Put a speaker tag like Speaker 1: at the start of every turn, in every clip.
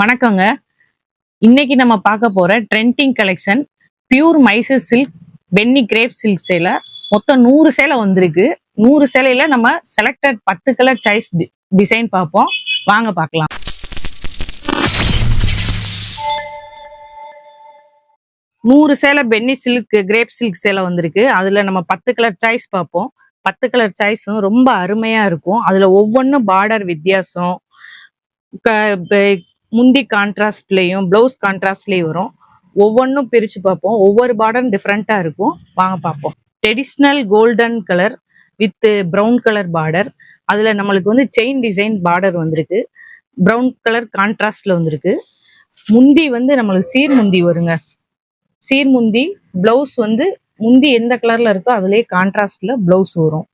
Speaker 1: வணக்கங்க. இன்னைக்கு நம்ம பார்க்க போற trending collection pure Mysore silk Binny crepe silk சேலை. மொத்தம் 100 சேலை வந்திருக்கு. 100 சேலையில நம்ம செலக்டட் 10 கலர் சாய்ஸ் டிசைன் பார்ப்போம். வாங்க பார்க்கலாம். நூறு சேலை பென்னி சில்க் கிரேப் சில்க் சேலை வந்திருக்கு. அதுல நம்ம 10 கலர் சாய்ஸ் பார்ப்போம். 10 கலர் சாய்ஸும் ரொம்ப அருமையா இருக்கும். அதுல ஒவ்வொன்றும் பார்டர் வித்தியாசம், முந்தி கான்ட்ராஸ்ட்லயும் பிளவுஸ் கான்ட்ராஸ்ட்லயும் வரும். ஒவ்வொன்றும் பிரிச்சு பார்ப்போம். ஒவ்வொரு பார்டரும் டிஃப்ரெண்டா இருக்கும். வாங்க பார்ப்போம். Traditional golden colour with brown colour border. அதுல நம்மளுக்கு வந்து செயின் டிசைன் பார்டர் வந்திருக்கு. ப்ரௌன் கலர் கான்ட்ராஸ்ட்ல வந்திருக்கு. முந்தி வந்து நம்மளுக்கு சீர் முந்தி வருங்க. சீர் முந்தி பிளவுஸ் வந்து முந்தி எந்த கலர்ல இருக்கோ அதுலயே கான்ட்ராஸ்ட்ல பிளவுஸ் வரும்.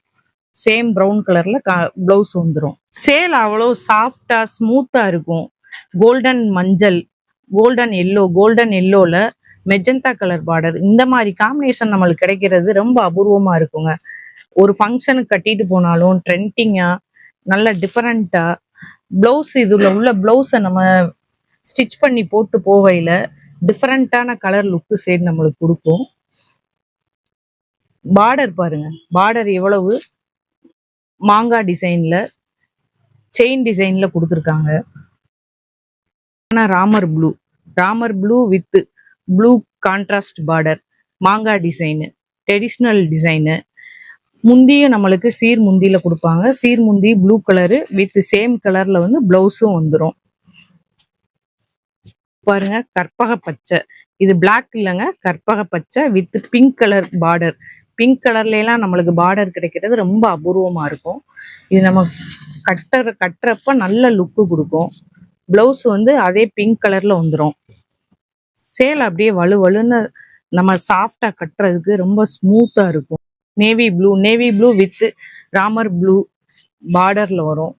Speaker 1: சேம் ப்ரௌன் கலர்ல பிளவுஸ் வந்துடும். சேல் அவ்வளோ சாஃப்டா ஸ்மூத்தா இருக்கும். கோல்டன் மஞ்சள், கோல்டன் எல்லோல மெஜந்தா கலர் பார்டர். இந்த மாதிரி காம்பினேஷன் நம்மளுக்கு கிடைக்கிறது ரொம்ப அபூர்வமா இருக்குங்க. ஒரு ஃபங்க்ஷனுக்கு கட்டிட்டு போனாலும் ட்ரெண்டிங்கா நல்ல டிஃபரெண்டா பிளவுஸ், இதுல உள்ள பிளவுஸை நம்ம ஸ்டிச் பண்ணி போட்டு போகையில டிஃபரெண்டான கலர் லுக்கு சைடு நம்மளுக்கு கொடுக்கும். பார்டர் பாருங்க, பார்டர் எவ்வளவு மாங்காய் டிசைன்ல செயின் டிசைன்ல கொடுத்துருக்காங்க. Ramar blue with blue contrast border, மாங்காய் டிசைனு, ட்ரெடிஷ்னல் டிசைனு. முந்தியும் நம்மளுக்கு சீர் முந்தியில கொடுப்பாங்க. சீர் முந்தி ப்ளூ கலரு வித் சேம் கலர்ல வந்து பிளவுஸும் வந்துடும். பாருங்க, கற்பக பச்சை, இது பிளாக் இல்லைங்க, கற்பக பச்சை with pink colour border. Pink கலர்ல எல்லாம் நம்மளுக்கு பார்டர் கிடைக்கிறது ரொம்ப அபூர்வமா இருக்கும். இது நம்ம கட்டுறப்ப நல்ல லுக்கு கொடுக்கும். பிளவுஸ் வந்து அதே பிங்க் கலர்ல வந்துடும். சேலை அப்படியே வலுவலுன்னு நம்ம சாஃப்டா கட்டுறதுக்கு ரொம்ப ஸ்மூத்தா இருக்கும். Navy blue with Ramar blue பார்டர்ல வரும்.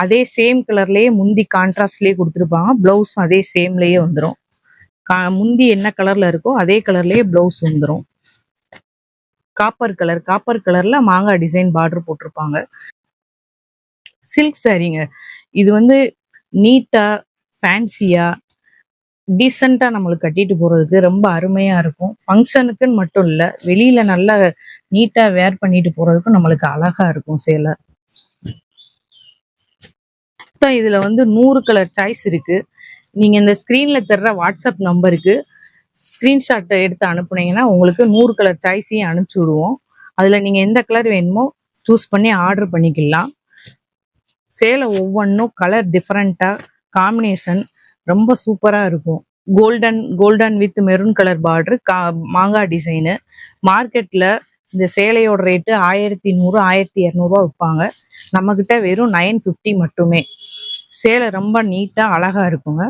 Speaker 1: அதே சேம் கலர்லயே முந்தி கான்ட்ராஸ்ட்லயே கொடுத்துருப்பாங்க. பிளவுஸும் அதே சேம்லயே வந்துடும். முந்தி என்ன கலர்ல இருக்கோ அதே கலர்லயே பிளவுஸ் வந்துடும். காப்பர் கலர்ல மாங்காய் டிசைன் பார்டர் போட்டிருப்பாங்க. சில்க் சாரீங்க. இது வந்து நீட்டா ஃபேன்சியா டீசெண்டா நம்மளுக்கு கட்டிட்டு போறதுக்கு ரொம்ப அருமையா இருக்கும். ஃபங்க்ஷனுக்குன்னு மட்டும் இல்ல, வெளியில நல்லா நீட்டா வேர் பண்ணிட்டு போறதுக்கும் நம்மளுக்கு அழகா இருக்கும் சேலை. இதுல வந்து 100 கலர் சாய்ஸ் இருக்கு. நீங்க இந்த ஸ்கிரீன்ல தர்ற வாட்ஸ்அப் நம்பருக்கு ஸ்கிரீன்ஷாட் எடுத்து அனுப்புனீங்கன்னா உங்களுக்கு 100 கலர் சாய்ஸையும் அனுப்பிச்சி விடுவோம். அதுல நீங்க எந்த கலர் வேணுமோ சூஸ் பண்ணி ஆர்டர் பண்ணிக்கலாம். சேலை ஒவ்வொன்றும் கலர் டிஃப்ரெண்டா காம்பினேஷன் ரொம்ப சூப்பரா இருக்கும். Golden with maroon colour border, மாங்காய் டிசைனு. மார்க்கெட்ல இந்த சேலையோட ரேட்டு 1100 1200 விற்பாங்க. நம்ம கிட்ட வெறும் 950 மட்டுமே. சேலை ரொம்ப நீட்டா அழகா இருக்குங்க.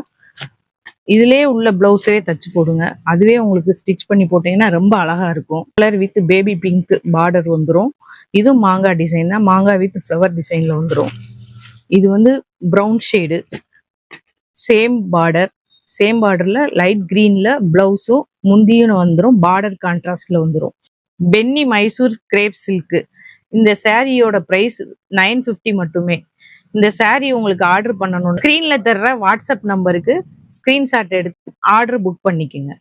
Speaker 1: இதுலயே உள்ள பிளவுஸே தச்சு போடுங்க, அதுவே உங்களுக்கு ஸ்டிச் பண்ணி போட்டீங்கன்னா ரொம்ப அழகா இருக்கும். Colour with baby pink border வந்துடும். இதுவும் மாங்காய் டிசைன் தான். மாங்காய் வித் ஃப்ளவர் டிசைன்ல வந்துடும். இது வந்து ப்ரௌன் ஷேடு, சேம் பார்டர்ல லைட் கிரீன்ல பிளவுஸும் முந்தியும் வந்துடும். பார்டர் கான்ட்ராஸ்ட்ல வந்துடும். Binny Mysore crepe silk. இந்த சாரியோட பிரைஸ் 950 மட்டுமே. இந்த சாரி உங்களுக்கு ஆர்டர் பண்ணணும், ஸ்கிரீன்ல தர்ற வாட்ஸ்அப் நம்பருக்கு ஸ்கிரீன்ஷாட் எடுத்து ஆர்டர் புக் பண்ணிக்கோங்க.